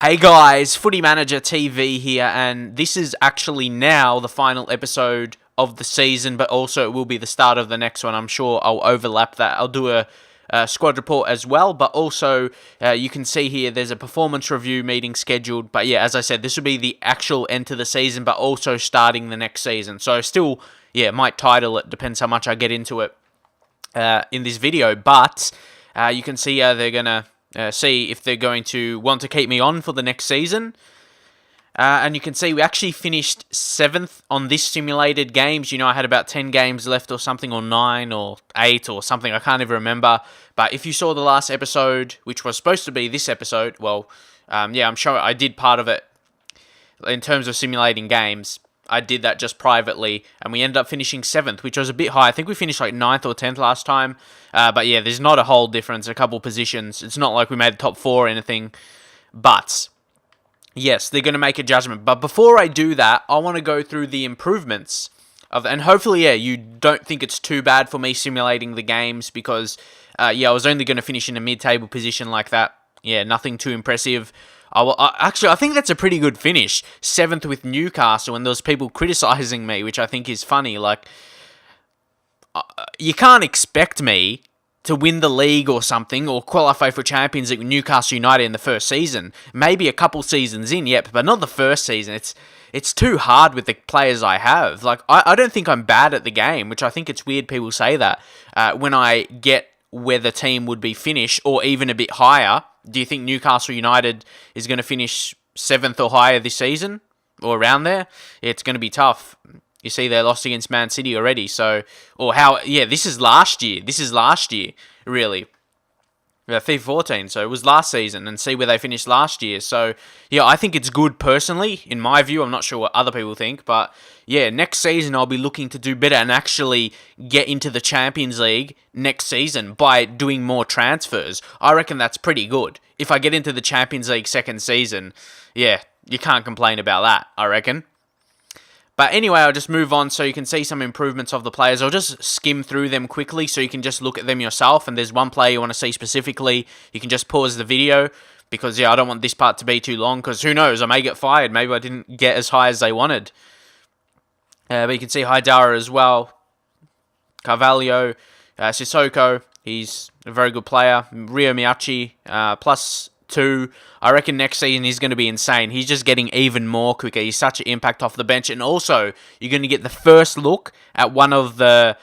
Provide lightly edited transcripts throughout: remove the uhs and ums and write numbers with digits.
Hey guys, Footy Manager TV here, and this is actually now the final episode of the season, but also it will be the start of the next one. I'm sure I'll overlap that. I'll do a squad report as well, but also you can see here there's a performance review meeting scheduled. But yeah, as I said, this will be the actual end to the season, but also starting the next season. So still, might title it, depends how much I get into it in this video, but you can see they're going to see if they're going to want to keep me on for the next season. And you can see we actually finished 7th on this simulated games. You know, I had about 10 games left or something, or 9 or 8 or something. I can't even remember. But if you saw the last episode, which was supposed to be this episode, well, I'm sure I did part of it in terms of simulating games. I did that just privately, and we ended up finishing 7th, which was a bit high. I think we finished like 9th or 10th last time. But yeah, there's not a whole difference, a couple positions. It's not like we made top 4 or anything. But yes, they're going to make a judgment. But before I do that, I want to go through the improvements and hopefully, you don't think it's too bad for me simulating the games, because I was only going to finish in a mid-table position like that. Yeah, nothing too impressive. Actually, I think that's a pretty good finish. 7th with Newcastle, and there was people criticising me, which I think is funny. Like, you can't expect me to win the league or something, or qualify for Champions League with Newcastle United in the first season. Maybe a couple seasons in, yep, but not the first season. It's too hard with the players I have. Like, I don't think I'm bad at the game, which I think it's weird people say that. When I get where the team would be finished, or even a bit higher. Do you think Newcastle United is going to finish 7th or higher this season? Or around there? It's going to be tough. You see, they lost against Man City already. This is last year. This is last year, really. FIFA 14, so it was last season, and see where they finished last year. So, yeah, I think it's good personally, in my view. I'm not sure what other people think, but yeah, next season I'll be looking to do better and actually get into the Champions League next season by doing more transfers. I reckon that's pretty good. If I get into the Champions League second season, yeah, you can't complain about that, I reckon. But anyway, I'll just move on so you can see some improvements of the players. I'll just skim through them quickly so you can just look at them yourself. And there's one player you want to see specifically, you can just pause the video, because, I don't want this part to be too long, because who knows, I may get fired. Maybe I didn't get as high as they wanted. But you can see Haidara as well. Carvalho, Sissoko, he's a very good player. Rio Miyachi, +2. I reckon next season he's going to be insane. He's just getting even more quicker. He's such an impact off the bench. And also, you're going to get the first look at one of the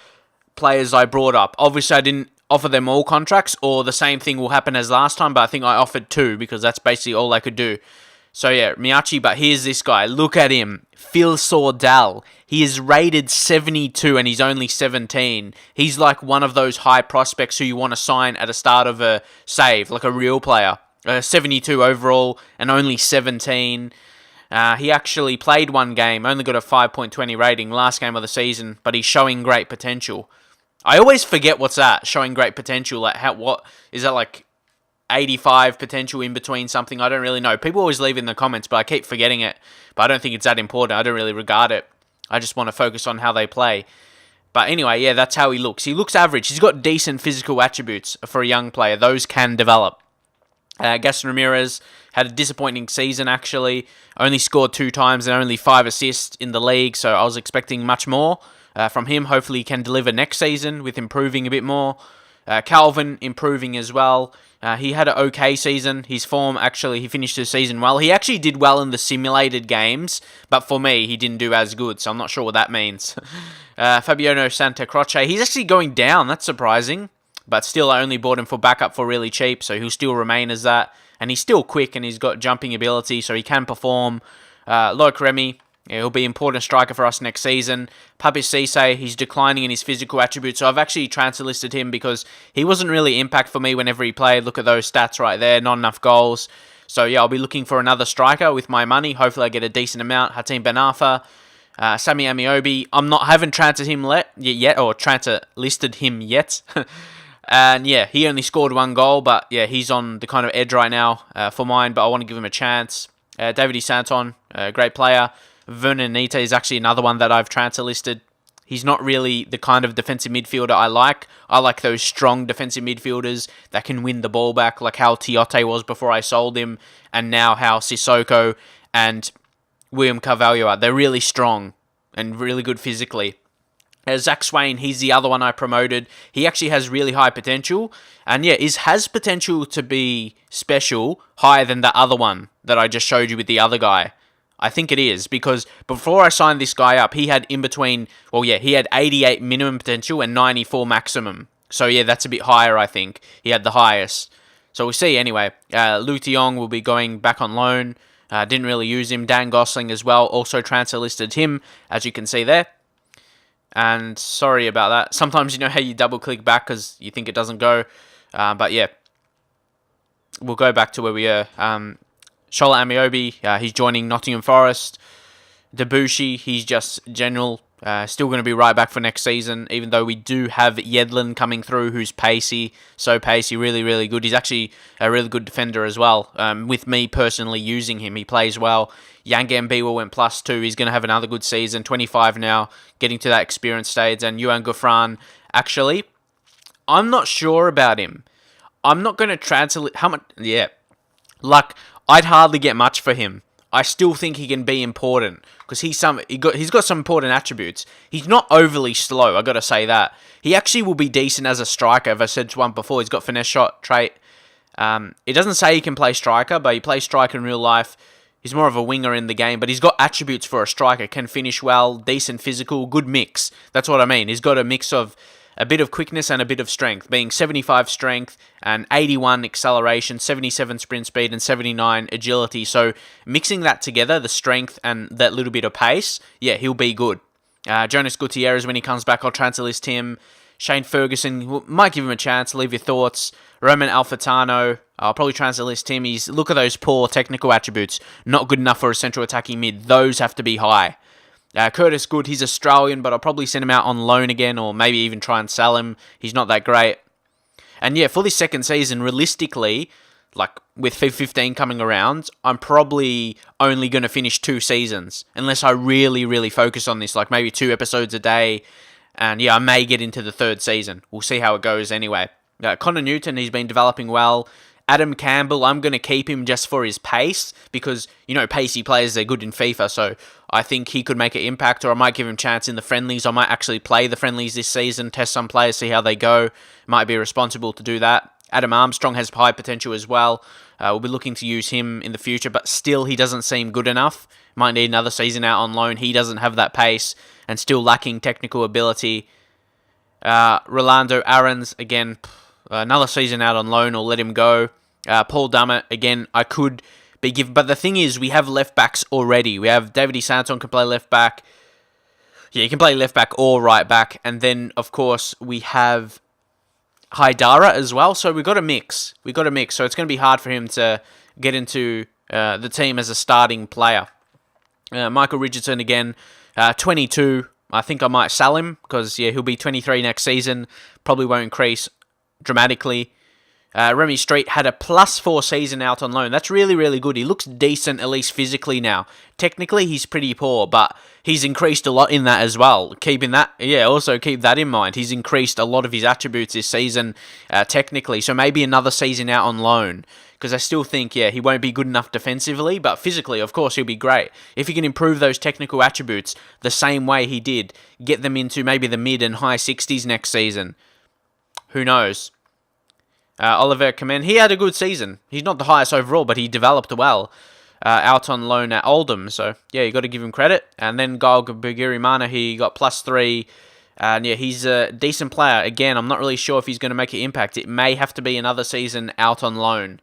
players I brought up. Obviously, I didn't offer them all contracts, or the same thing will happen as last time, but I think I offered 2, because that's basically all I could do. So yeah, Miyachi, but here's this guy. Look at him. Phil Sordell. He is rated 72 and he's only 17. He's like one of those high prospects who you want to sign at the start of a save, like a real player. 72 overall and only 17. He actually played one game, only got a 5.20 rating last game of the season, but he's showing great potential. I always forget what's that, showing great potential. Like, what is that, like 85 potential in between something? I don't really know. People always leave in the comments, but I keep forgetting it. But I don't think it's that important. I don't really regard it. I just want to focus on how they play. But anyway, yeah, that's how he looks. He looks average. He's got decent physical attributes for a young player. Those can develop. Gaston Ramirez had a disappointing season, actually. Only scored 2 times and only 5 assists in the league, so I was expecting much more from him. Hopefully he can deliver next season with improving a bit more. Calvin improving as well. He had an okay season. His form, actually, he finished the season well. He actually did well in the simulated games, but for me, he didn't do as good, so I'm not sure what that means. Fabiano Santa Croce, he's actually going down. That's surprising. But still, I only bought him for backup for really cheap, so he'll still remain as that. And he's still quick, and he's got jumping ability, so he can perform. Loic Remy, he'll be an important striker for us next season. Papis Cisse, he's declining in his physical attributes, so I've actually transfer listed him because he wasn't really impact for me whenever he played. Look at those stats right there, not enough goals. So yeah, I'll be looking for another striker with my money. Hopefully I get a decent amount. Hatim Ben Arfa, Sami Amiobi. I haven't transferred him yet, or transfer listed him yet. And yeah, he only scored 1 goal, but yeah, he's on the kind of edge right now for mine, but I want to give him a chance. David Santon, great player. Vernon Nita is actually another one that I've transfer listed. He's not really the kind of defensive midfielder I like. I like those strong defensive midfielders that can win the ball back, like how Tiote was before I sold him, and now how Sissoko and William Carvalho are. They're really strong and really good physically. Zach Swain, he's the other one I promoted. He actually has really high potential. And yeah, has potential to be special, higher than the other one that I just showed you with the other guy. I think it is, because before I signed this guy up, he had he had 88 minimum potential and 94 maximum. So yeah, that's a bit higher, I think. He had the highest. So we'll see anyway. Luke de Jong will be going back on loan. Didn't really use him. Dan Gosling as well. Also transfer listed him, as you can see there. And sorry about that. Sometimes you know how you double click back because you think it doesn't go. But yeah, we'll go back to where we are. Shola Amiobi, he's joining Nottingham Forest. Debussy, he's just general. Still going to be right back for next season, even though we do have Yedlin coming through, who's pacey. So pacey, really, really good. He's actually a really good defender as well. With me personally using him, he plays well. Yang Gambiwa went +2. He's going to have another good season. 25 now, getting to that experience stage. And Yuan Gouffran, actually, I'm not sure about him. I'm not going to translate how much. Yeah, like I'd hardly get much for him. I still think he can be important because he's got some important attributes. He's not overly slow, I got to say that. He actually will be decent as a striker. As I said one before, he's got finesse shot trait. It doesn't say he can play striker, but he plays striker in real life. He's more of a winger in the game, but he's got attributes for a striker. Can finish well, decent physical, good mix. That's what I mean. He's got a mix of a bit of quickness and a bit of strength, being 75 strength and 81 acceleration, 77 sprint speed, and 79 agility. So mixing that together, the strength and that little bit of pace, yeah, he'll be good. Jonas Gutierrez, when he comes back, I'll transfer list him. Shane Ferguson, might give him a chance. Leave your thoughts. Roman Alfitano, I'll probably transfer list him. Look at those poor technical attributes. Not good enough for a central attacking mid. Those have to be high. Curtis Good, he's Australian, but I'll probably send him out on loan again, or maybe even try and sell him. He's not that great. And yeah, for this second season, realistically, like with FIFA 15 coming around, I'm probably only going to finish 2 seasons, unless I really, really focus on this, like maybe 2 episodes a day. And yeah, I may get into the 3rd season. We'll see how it goes anyway. Connor Newton, he's been developing well. Adam Campbell, I'm going to keep him just for his pace because, you know, pacey players, they're good in FIFA, so I think he could make an impact, or I might give him a chance in the friendlies. I might actually play the friendlies this season, test some players, see how they go. Might be responsible to do that. Adam Armstrong has high potential as well. We'll be looking to use him in the future, but still he doesn't seem good enough. Might need another season out on loan. He doesn't have that pace and still lacking technical ability. Rolando Aarons, again, another season out on loan or let him go. Paul Dummett, again, I could be given. But the thing is, we have left backs already. We have David Santon can play left back. Yeah, he can play left back or right back. And then, of course, we have Haidara as well. So we've got a mix. So it's going to be hard for him to get into the team as a starting player. Michael Richardson, again, 22. I think I might sell him because, yeah, he'll be 23 next season. Probably won't increase dramatically. Remy Street had a +4 season out on loan. That's really, really good. He looks decent, at least physically now. Technically, he's pretty poor, but he's increased a lot in that as well. Also keep that in mind. He's increased a lot of his attributes this season, technically. So maybe another season out on loan. Because I still think, yeah, he won't be good enough defensively, but physically, of course, he'll be great. If he can improve those technical attributes the same way he did, get them into maybe the mid and high 60s next season. Who knows? Oliver Kamen, he had a good season. He's not the highest overall, but he developed well out on loan at Oldham. So, yeah, you got to give him credit. And then Gael Bugirimana, he got +3. And, yeah, he's a decent player. Again, I'm not really sure if he's going to make an impact. It may have to be another season out on loan.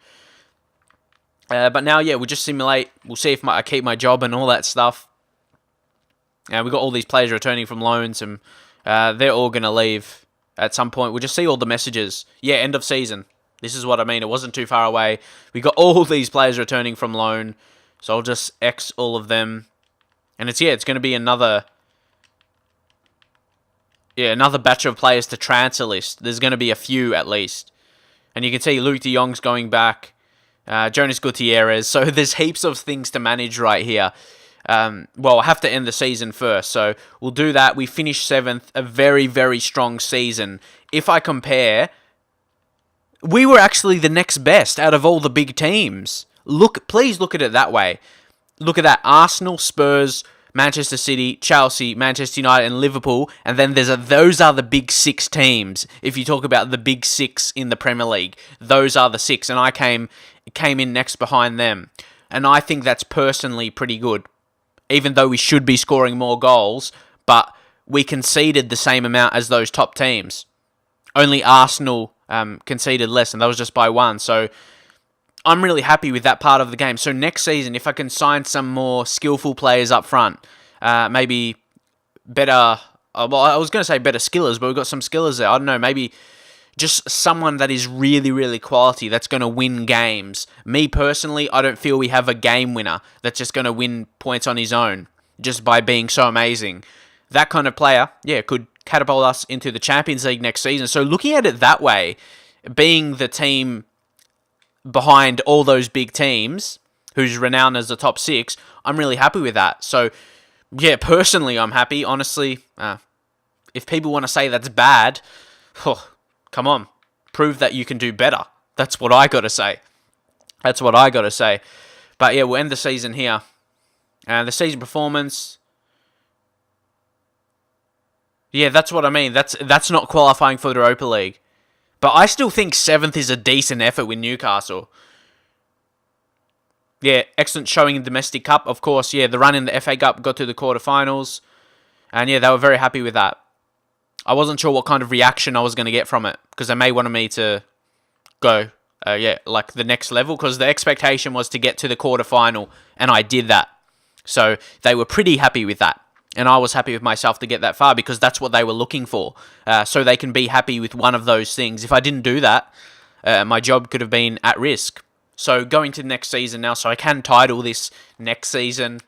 But now, yeah, we'll just simulate. We'll see if I keep my job and all that stuff. We've got all these players returning from loans, and they're all going to leave at some point. We'll just see all the messages. Yeah, end of season. This is what I mean. It wasn't too far away. We got all these players returning from loan. So I'll just X all of them. And it's going to be another batch of players to transfer list. There's going to be a few at least. And you can see Luke de Jong's going back. Jonas Gutierrez. So there's heaps of things to manage right here. Well, I have to end the season first, so we'll do that. We finished 7th, a very, very strong season. If I compare, we were actually the next best out of all the big teams. Please look at it that way. Look at that: Arsenal, Spurs, Manchester City, Chelsea, Manchester United, and Liverpool. And then those are the big 6 teams. If you talk about the big 6 in the Premier League, those are the 6, and I came in next behind them. And I think that's personally pretty good, even though we should be scoring more goals, but we conceded the same amount as those top teams. Only Arsenal conceded less, and that was just by 1. So I'm really happy with that part of the game. So next season, if I can sign some more skillful players up front, maybe better... well, I was going to say better skillers, but we've got some skillers there. I don't know, maybe just someone that is really, really quality, that's going to win games. Me personally, I don't feel we have a game winner that's just going to win points on his own, just by being so amazing. That kind of player, could catapult us into the Champions League next season. So looking at it that way, being the team behind all those big teams, who's renowned as the top 6, I'm really happy with that. So, personally, I'm happy. Honestly, if people want to say that's bad, come on, prove that you can do better. That's what I got to say. But we'll end the season here. The season performance... that's what I mean. That's not qualifying for the Europa League. But I still think 7th is a decent effort with Newcastle. Excellent showing in Domestic Cup. Of course, the run in the FA Cup got to the quarterfinals. And they were very happy with that. I wasn't sure what kind of reaction I was going to get from it, because they may want me to go, like the next level, because the expectation was to get to the quarterfinal, and I did that. So they were pretty happy with that. And I was happy with myself to get that far, because that's what they were looking for. So they can be happy with one of those things. If I didn't do that, my job could have been at risk. So going to the next season now, so I can title this next season.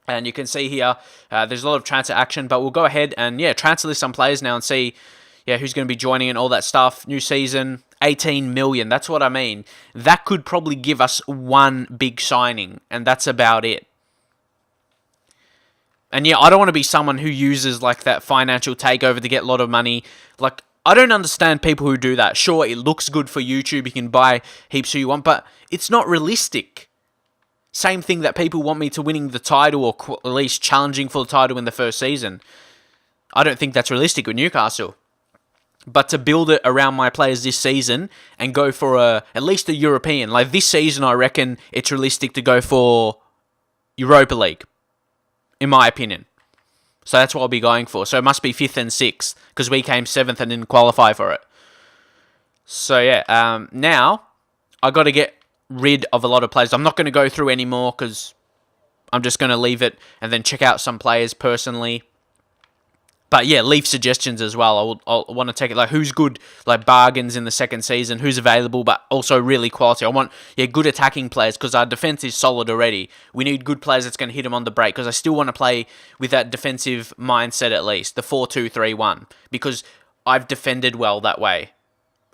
And you can see here, there's a lot of transfer action, but we'll go ahead and, transfer list some players now and see, who's going to be joining and all that stuff. New season, 18 million. That's what I mean. That could probably give us one big signing, and that's about it. And I don't want to be someone who uses like that financial takeover to get a lot of money. Like, I don't understand people who do that. Sure, it looks good for YouTube. You can buy heaps who you want, but it's not realistic. Same thing that people want me to winning the title, or at least challenging for the title in the first season. I don't think that's realistic with Newcastle. But to build it around my players this season and go for at least a European. Like this season, I reckon it's realistic to go for Europa League, in my opinion. So that's what I'll be going for. So it must be 5th and 6th, because we came 7th and didn't qualify for it. So now I got to get rid of a lot of players. I'm not going to go through anymore, because I'm just going to leave it and then check out some players personally. But leave suggestions as well. I'll want to take it, like who's good, like bargains in the second season, who's available, but also really quality. I want good attacking players, because our defense is solid already. We need good players that's going to hit them on the break, because I still want to play with that defensive mindset, at least the 4-2-3-1, because I've defended well that way.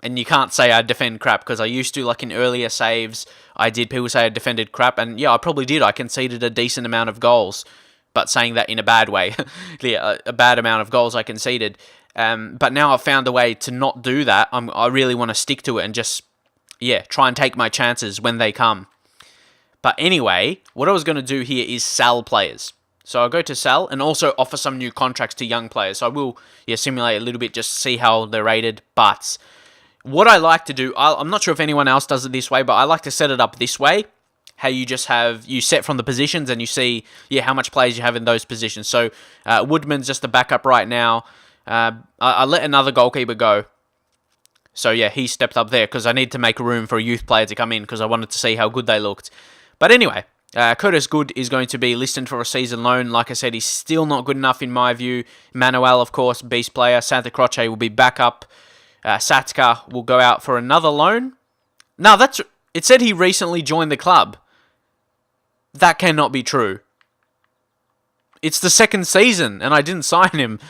And you can't say I defend crap, because I used to, like in earlier saves, I did. People say I defended crap, and I probably did. I conceded a decent amount of goals. But saying that in a bad way. A bad amount of goals I conceded. But now I've found a way to not do that. I really want to stick to it and just, try and take my chances when they come. But anyway, what I was going to do here is sell players. So I'll go to sell and also offer some new contracts to young players. So I will simulate a little bit just to see how they're rated. But what I like to do, I'm not sure if anyone else does it this way, but I like to set it up this way. How you just you set from the positions and you see, how much players you have in those positions. So, Woodman's just a backup right now. I let another goalkeeper go. So, he stepped up there because I need to make room for a youth player to come in, because I wanted to see how good they looked. But anyway, Curtis Good is going to be listed for a season loan. Like I said, he's still not good enough in my view. Manuel, of course, beast player. Santa Croce will be backup. Satka will go out for another loan. No, it said he recently joined the club. That cannot be true. It's the second season, and I didn't sign him.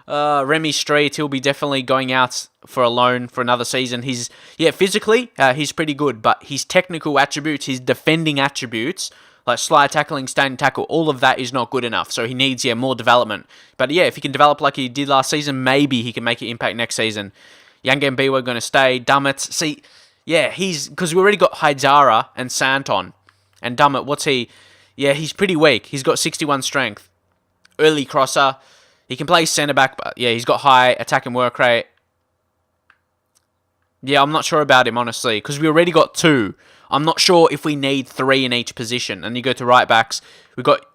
Remy Street, he'll be definitely going out for a loan for another season. Physically, he's pretty good, but his technical attributes, his defending attributes, like slide tackling, standing tackle, all of that is not good enough. So he needs, more development. But yeah, if he can develop like he did last season, maybe he can make an impact next season. Young Mbiwa going to stay. Dummett, see, yeah, because we already got Haidara and Santon. And Dummett, what's he? Yeah, he's pretty weak. He's got 61 strength. Early crosser. He can play centre back, but yeah, he's got high attack and work rate. Yeah, I'm not sure about him, honestly, because we already got 2. I'm not sure if we need 3 in each position. And you go to right backs, we got,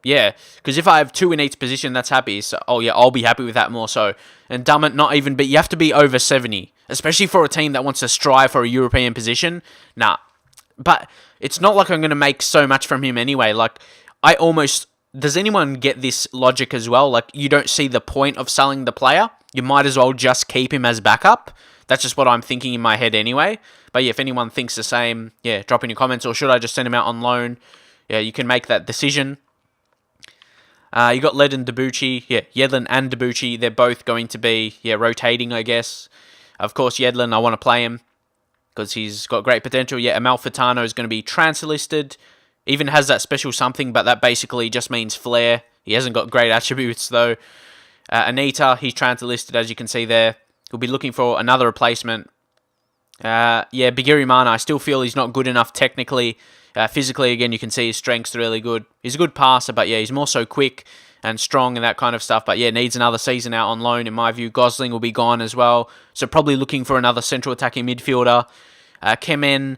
yeah, because if I have 2 in each position, that's happy. So, I'll be happy with that more so. And Dummett, not even, but you have to be over 70, especially for a team that wants to strive for a European position. Nah, but it's not like I'm going to make so much from him anyway. Like, does anyone get this logic as well? Like, you don't see the point of selling the player. You might as well just keep him as backup. That's just what I'm thinking in my head anyway. But yeah, if anyone thinks the same, yeah, drop in your comments. Or should I just send him out on loan? Yeah, you can make that decision. You got Led and Debuchy. Yeah, Yedlin and Debuchy. They're both going to be, rotating, I guess. Of course, Yedlin, I want to play him because he's got great potential. Yeah, Amalfitano is going to be transfer listed. Even has that special something, but that basically just means flair. He hasn't got great attributes, though. Anita, he's transfer listed, as you can see there. We'll be looking for another replacement. Bigirimana, I still feel he's not good enough technically. Physically, again, you can see his strengths are really good. He's a good passer, but yeah, he's more so quick and strong and that kind of stuff. But yeah, needs another season out on loan, in my view. Gosling will be gone as well. So probably looking for another central attacking midfielder. Kemen,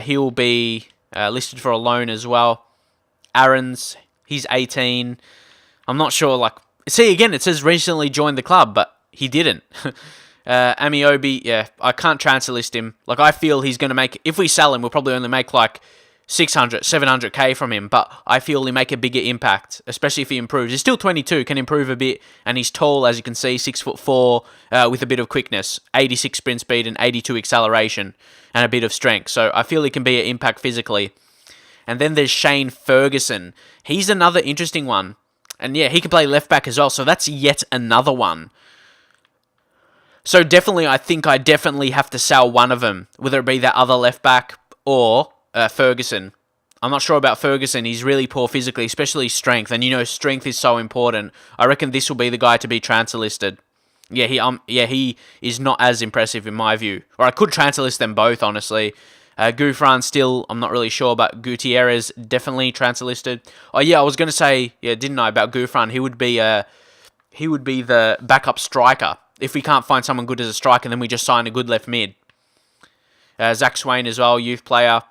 he'll be listed for a loan as well. Aarons, he's 18. I'm not sure, see, again, it says recently joined the club, but he didn't. Amiobi, yeah, I can't transfer list him. I feel he's going to make, if we sell him, we'll probably only make 600, 700k from him, but I feel he'll make a bigger impact, especially if he improves. He's still 22, can improve a bit, and he's tall, as you can see, 6'4", with a bit of quickness, 86 sprint speed and 82 acceleration, and a bit of strength. So I feel he can be an impact physically. And then there's Shane Ferguson. He's another interesting one. And yeah, he can play left back as well, so that's yet another one. So definitely, I think I definitely have to sell one of them, whether it be that other left back or Ferguson. I'm not sure about Ferguson. He's really poor physically, especially strength. And strength is so important. I reckon this will be the guy to be transfer listed. Yeah, he is not as impressive in my view. Or I could transfer list them both, honestly. Gouffran still, I'm not really sure, but Gutierrez definitely transfer listed. Oh yeah, I was going to say, didn't I, about Gouffran? He would be the backup striker. If we can't find someone good as a striker, then we just sign a good left mid. Zach Swain as well, youth player.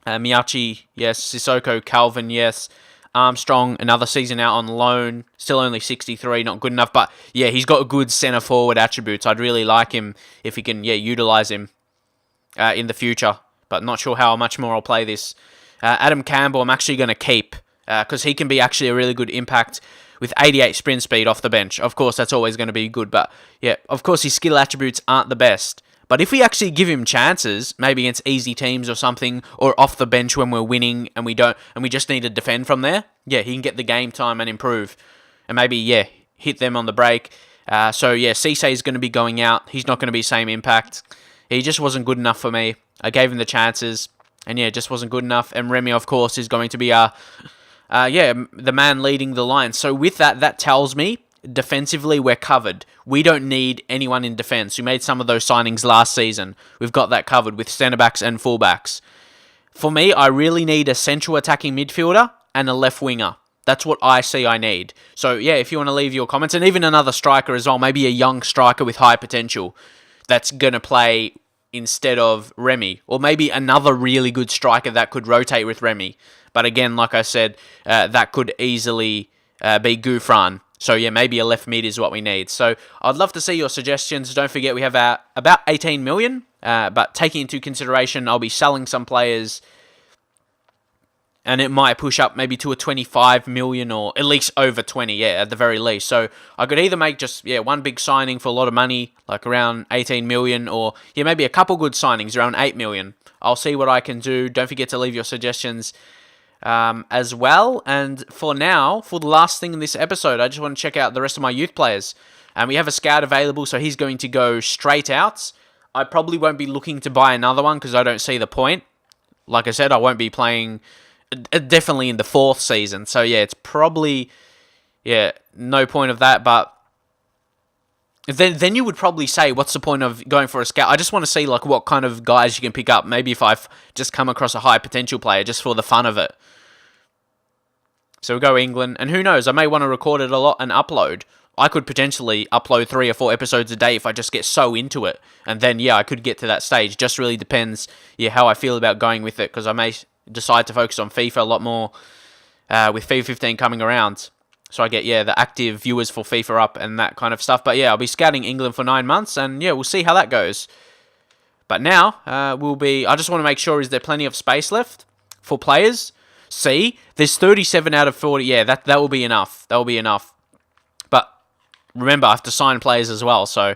Miyachi, yes. Sissoko, Calvin, yes. Armstrong, another season out on loan. Still only 63, not good enough. But yeah, he's got good centre-forward attributes. I'd really like him if we can, utilise him in the future. But not sure how much more I'll play this. Adam Campbell, I'm actually going to keep because he can be actually a really good impact with 88 sprint speed off the bench. Of course, that's always going to be good. But yeah, of course, his skill attributes aren't the best. But if we actually give him chances, maybe against easy teams or something, or off the bench when we're winning and we just need to defend from there, yeah, he can get the game time and improve. And maybe, hit them on the break. Cisse is going to be going out. He's not going to be same impact. He just wasn't good enough for me. I gave him the chances, and it just wasn't good enough. And Remy, of course, is going to be the man leading the line. So with that tells me defensively we're covered. We don't need anyone in defence. We made some of those signings last season. We've got that covered with centre-backs and full-backs. For me, I really need a central attacking midfielder and a left winger. That's what I see I need. So yeah, if you want to leave your comments, and even another striker as well, maybe a young striker with high potential that's going to play instead of Remy. Or maybe another really good striker that could rotate with Remy. But again, like I said, that could easily be Gouffran. So yeah, maybe a left mid is what we need. So I'd love to see your suggestions. Don't forget we have about 18 million. But taking into consideration, I'll be selling some players. And it might push up maybe to a 25 million or at least over 20, at the very least. So I could either make just, one big signing for a lot of money, like around 18 million, or maybe a couple good signings around 8 million. I'll see what I can do. Don't forget to leave your suggestions as well. And for now, for the last thing in this episode, I just want to check out the rest of my youth players. And we have a scout available, so he's going to go straight out. I probably won't be looking to buy another one because I don't see the point. Like I said, I won't be playing definitely in the 4th season. So yeah, it's probably no point of that. But then you would probably say, what's the point of going for a scout? I just want to see like what kind of guys you can pick up. Maybe if I've just come across a high potential player just for the fun of it. So we'll go England, and who knows, I may want to record it a lot and upload. I could potentially upload 3 or 4 episodes a day if I just get so into it. And then, I could get to that stage. Just really depends, how I feel about going with it, because I may decide to focus on FIFA a lot more with FIFA 15 coming around. So I get, the active viewers for FIFA up and that kind of stuff. But I'll be scouting England for 9 months, and we'll see how that goes. But now, I just want to make sure, is there plenty of space left for players? See, there's 37 out of 40. Yeah, that will be enough. That will be enough. But remember, I have to sign players as well. So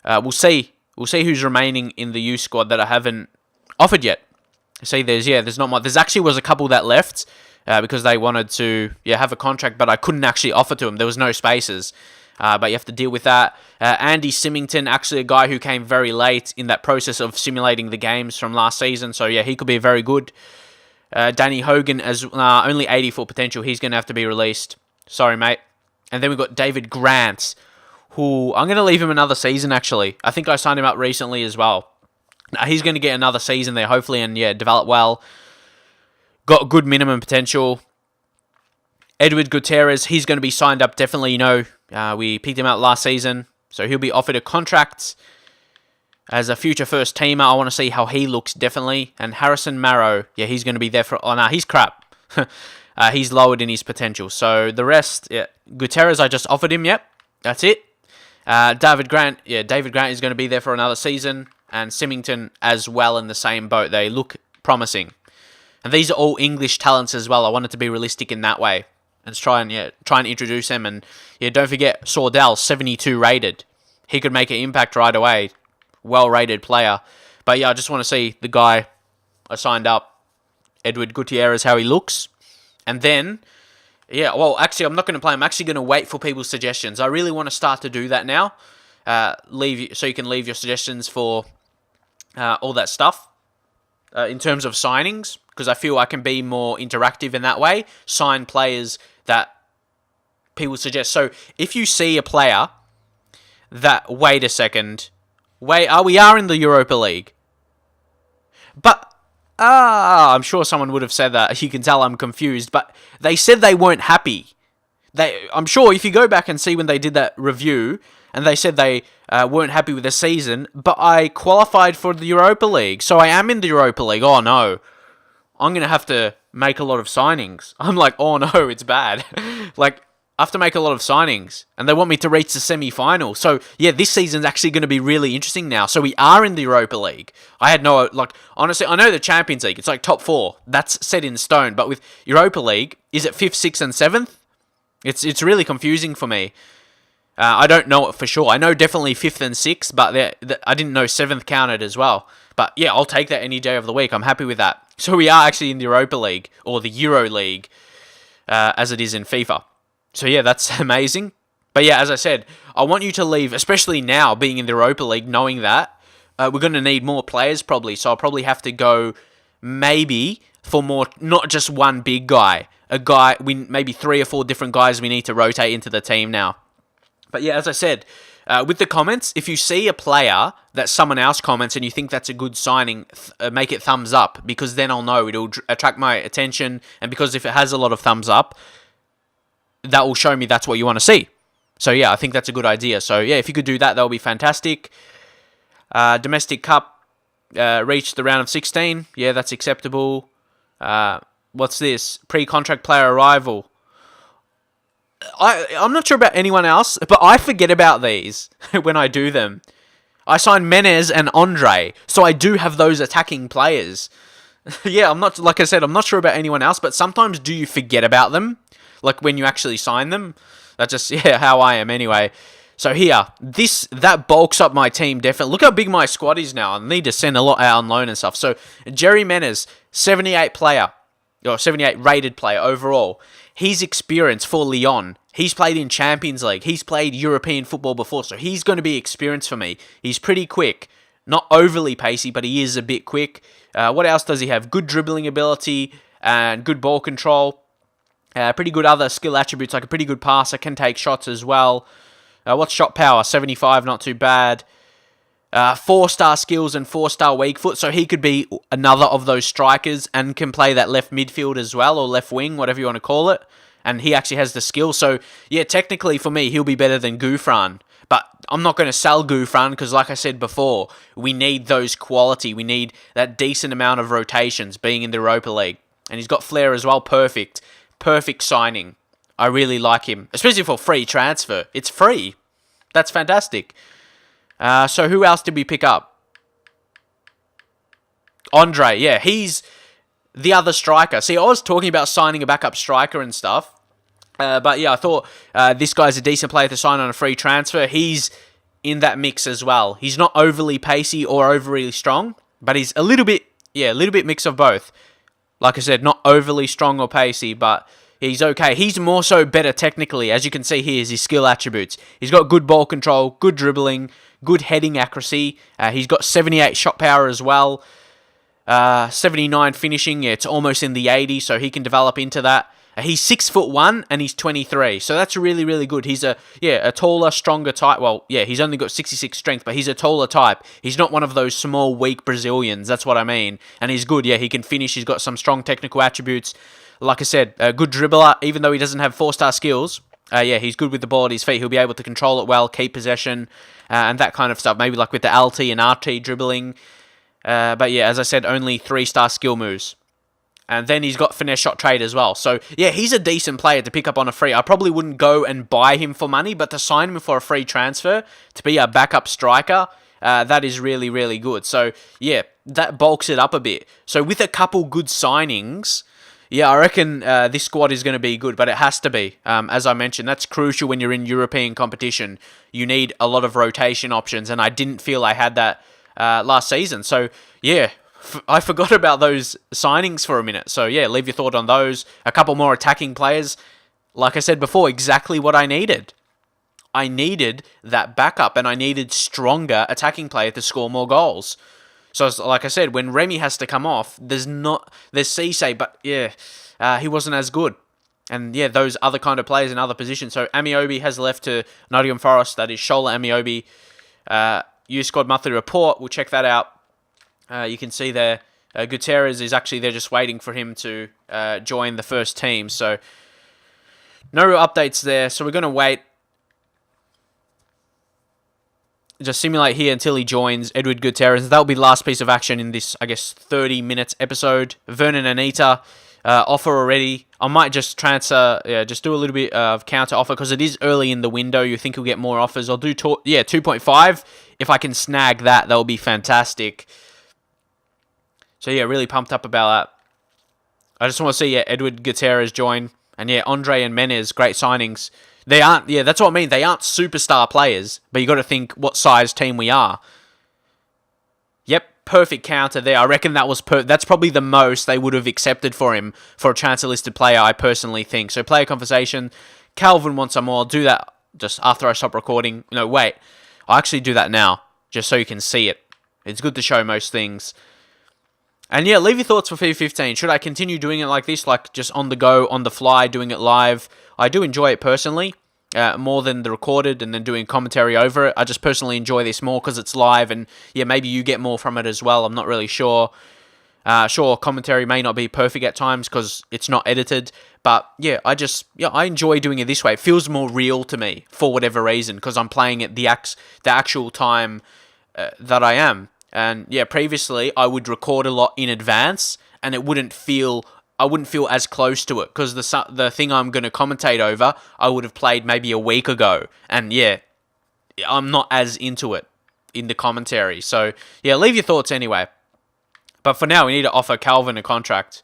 we'll see. We'll see who's remaining in the youth squad that I haven't offered yet. See, there's not much. There's actually was a couple that left because they wanted to have a contract, but I couldn't actually offer to them. There was no spaces. But you have to deal with that. Andy Symington, actually a guy who came very late in that process of simulating the games from last season. So he could be very good. Danny Hogan, as only 84 potential. He's going to have to be released. Sorry, mate. And then we've got David Grant, who I'm going to leave him another season, actually. I think I signed him up recently as well. He's going to get another season there, hopefully, and develop well. Got good minimum potential. Edward Gutierrez, he's going to be signed up, definitely. We picked him out last season, so he'll be offered a contract as a future first teamer. I want to see how he looks, definitely. And Harrison Marrow, he's going to be there for... Oh, no, he's crap. He's lowered in his potential. So the rest, Gutierrez, I just offered him, that's it. David Grant is going to be there for another season. And Symington as well in the same boat. They look promising. And these are all English talents as well. I wanted to be realistic in that way. And try and introduce them. And don't forget, Sordell, 72 rated. He could make an impact right away. Well-rated player. But I just want to see the guy I signed up, Edward Gutierrez, how he looks. And then, actually, I'm not going to play. I'm actually going to wait for people's suggestions. I really want to start to do that now. So you can leave your suggestions for all that stuff in terms of signings, because I feel I can be more interactive in that way. Sign players that people suggest. So if you see a player that, wait a second... we are in the Europa League. But, I'm sure someone would have said that. You can tell I'm confused. But they said they weren't happy. I'm sure if you go back and see when they did that review, and they said they weren't happy with the season, but I qualified for the Europa League. So I am in the Europa League. Oh, no. I'm going to have to make a lot of signings. I'm like, oh, no, it's bad. I have to make a lot of signings, and they want me to reach the semi-final. So, this season's actually going to be really interesting now. So, we are in the Europa League. I had honestly, I know the Champions League, it's like top 4. That's set in stone. But with Europa League, is it 5th, 6th, and 7th? It's really confusing for me. I don't know it for sure. I know definitely 5th and 6th, but I didn't know 7th counted as well. But, I'll take that any day of the week. I'm happy with that. So, we are actually in the Europa League, or the Euro League, as it is in FIFA. So that's amazing. But as I said, I want you to leave, especially now, being in the Europa League, knowing that we're going to need more players probably. So I'll probably have to go maybe for more, not just one big guy. Maybe 3 or 4 different guys we need to rotate into the team now. But as I said, with the comments, if you see a player that someone else comments and you think that's a good signing, make it thumbs up, because then I'll know it'll attract my attention. And because if it has a lot of thumbs up, that will show me that's what you want to see. So, I think that's a good idea. So, if you could do that, that would be fantastic. Domestic Cup reached the round of 16. That's acceptable. What's this? Pre-contract player arrival. I'm not sure about anyone else, but I forget about these when I do them. I signed Menez and Andre, so I do have those attacking players. I'm not, like I said, I'm not sure about anyone else, but sometimes do you forget about them? Like when you actually sign them. That's just, how I am anyway. So that bulks up my team definitely. Look how big my squad is now. I need to send a lot out on loan and stuff. So Jerry Menez, 78 rated player overall. He's experienced for Lyon. He's played in Champions League. He's played European football before. So he's going to be experienced for me. He's pretty quick. Not overly pacey, but he is a bit quick. What else does he have? Good dribbling ability. and good ball control. Pretty good other skill attributes, like a pretty good passer, can take shots as well. What's shot power? 75, not too bad. 4-star skills and 4-star weak foot, so he could be another of those strikers and can play that left midfield as well, or left wing, whatever you want to call it. And he actually has the skill, so yeah, technically for me, he'll be better than Gouffran. But I'm not going to sell Gouffran because, like I said before, we need those quality. We need that decent amount of rotations being in the Europa League. And he's got flair as well, perfect. Perfect signing. I really like him, especially for free transfer. It's free. That's fantastic. So who else did we pick up? Andre, yeah, he's the other striker. See, I was talking about signing a backup striker and stuff. But yeah, I thought this guy's a decent player to sign on a free transfer. He's in that mix as well. He's not overly pacey or overly strong, but he's a little bit mix of both. Like I said, not overly strong or pacey, but he's okay. He's more so better technically, as you can see here, is his skill attributes. He's got good ball control, good dribbling, good heading accuracy. He's got 78 shot power as well. 79 finishing, yeah, it's almost in the 80s, so he can develop into that. He's 6'1" and he's 23, so that's really, really good. He's a taller, stronger type. Well, yeah, he's only got 66 strength, but he's a taller type. He's not one of those small, weak Brazilians. That's what I mean. And he's good. Yeah, he can finish. He's got some strong technical attributes. Like I said, a good dribbler, even though he doesn't have 4-star skills. Yeah, he's good with the ball at his feet. He'll be able to control it well, keep possession, and that kind of stuff. Maybe like with the LT and RT dribbling. But yeah, as I said, only 3-star skill moves. And then he's got finesse shot trade as well. So, yeah, he's a decent player to pick up on a free. I probably wouldn't go and buy him for money, but to sign him for a free transfer, to be a backup striker, that is really, really good. So, yeah, that bulks it up a bit. So, with a couple good signings, yeah, I reckon this squad is going to be good, but it has to be. As I mentioned, that's crucial when you're in European competition. You need a lot of rotation options, and I didn't feel I had that last season. So, yeah, I forgot about those signings for a minute. So, yeah, leave your thought on those. A couple more attacking players. Like I said before, exactly what I needed. I needed that backup, and I needed stronger attacking player to score more goals. So, like I said, when Remy has to come off, there's Cisse, but yeah, he wasn't as good. And yeah, those other kind of players in other positions. So, Amiobi has left to Nottingham Forest. That is Shola Amiobi. Youth Squad Monthly Report. We'll check that out. You can see there, Gutierrez is actually there just waiting for him to join the first team. So, no real updates there. So, we're going to wait. Just simulate here until he joins Edward Gutierrez. That'll be the last piece of action in this, I guess, 30 minutes episode. Vernon Anita, offer already. I might just transfer, just do a little bit of counter offer because it is early in the window. You think he'll get more offers. I'll do, 2.5. If I can snag that, that'll be fantastic. So, yeah, really pumped up about that. I just want to see Edward Gutierrez join. And, yeah, Andre and Menez, great signings. They aren't, that's what I mean. They aren't superstar players, but you got to think what size team we are. Yep, perfect counter there. I reckon that was that's probably the most they would have accepted for him for a transfer-listed player, I personally think. So, player conversation. Calvin wants some more. I'll do that just after I stop recording. No, wait. I'll actually do that now, just so you can see it. It's good to show most things. And yeah, leave your thoughts for FIFA 15. Should I continue doing it like this, like just on the go, on the fly, doing it live? I do enjoy it personally, more than the recorded and then doing commentary over it. I just personally enjoy this more because it's live, and yeah, maybe you get more from it as well. I'm not really sure. Sure, commentary may not be perfect at times because it's not edited, but yeah, I enjoy doing it this way. It feels more real to me for whatever reason because I'm playing at the actual time that I am. And yeah, previously I would record a lot in advance, and I wouldn't feel as close to it because the thing I'm going to commentate over, I would have played maybe a week ago, and yeah, I'm not as into it in the commentary. So yeah, leave your thoughts anyway. But for now, we need to offer Calvin a contract.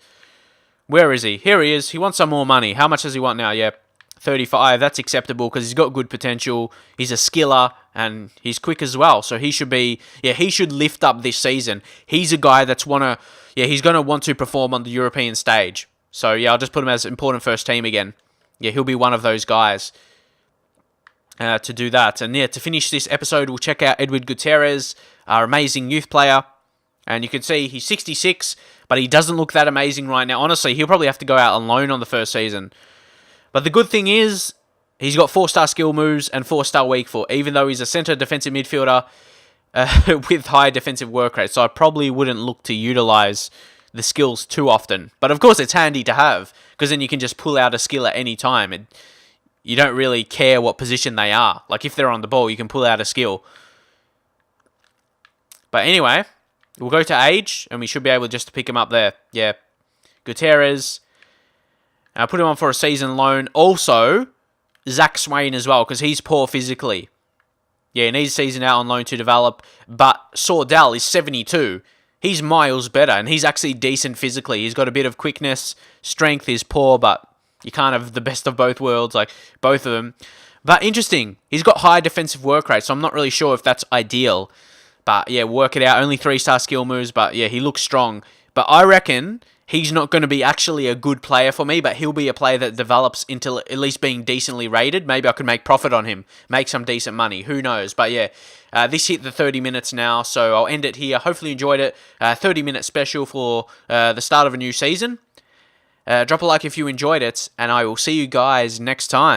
Where is he? Here he is. He wants some more money. How much does he want now? Yeah, 35. That's acceptable because he's got good potential. He's a skiller and he's quick as well. So he should he should lift up this season. He's a guy he's going to want to perform on the European stage. So yeah, I'll just put him as important first team again. Yeah, he'll be one of those guys to do that. And yeah, to finish this episode, we'll check out Edward Gutierrez, our amazing youth player. And you can see he's 66, but he doesn't look that amazing right now. Honestly, he'll probably have to go out on loan on the first season. But the good thing is, he's got 4-star skill moves and 4-star weak foot, even though he's a centre defensive midfielder with high defensive work rate. So I probably wouldn't look to utilise the skills too often. But of course, it's handy to have, because then you can just pull out a skill at any time. You don't really care what position they are. Like, if they're on the ball, you can pull out a skill. But anyway, we'll go to age, and we should be able just to pick him up there. Yeah, Gutierrez. And I put him on for a season loan. Also, Zach Swain as well, because he's poor physically. Yeah, he needs a season out on loan to develop. But Sordell is 72. He's miles better, and he's actually decent physically. He's got a bit of quickness. Strength is poor, but you can't have the best of both worlds, like both of them. But interesting. He's got high defensive work rate, so I'm not really sure if that's ideal. But yeah, work it out. Only 3-star skill moves, but yeah, he looks strong. But I reckon he's not going to be actually a good player for me, but he'll be a player that develops into at least being decently rated. Maybe I could make profit on him, make some decent money. Who knows? But yeah, this hit the 30 minutes now, so I'll end it here. Hopefully you enjoyed it. 30-minute special for the start of a new season. Drop a like if you enjoyed it, and I will see you guys next time.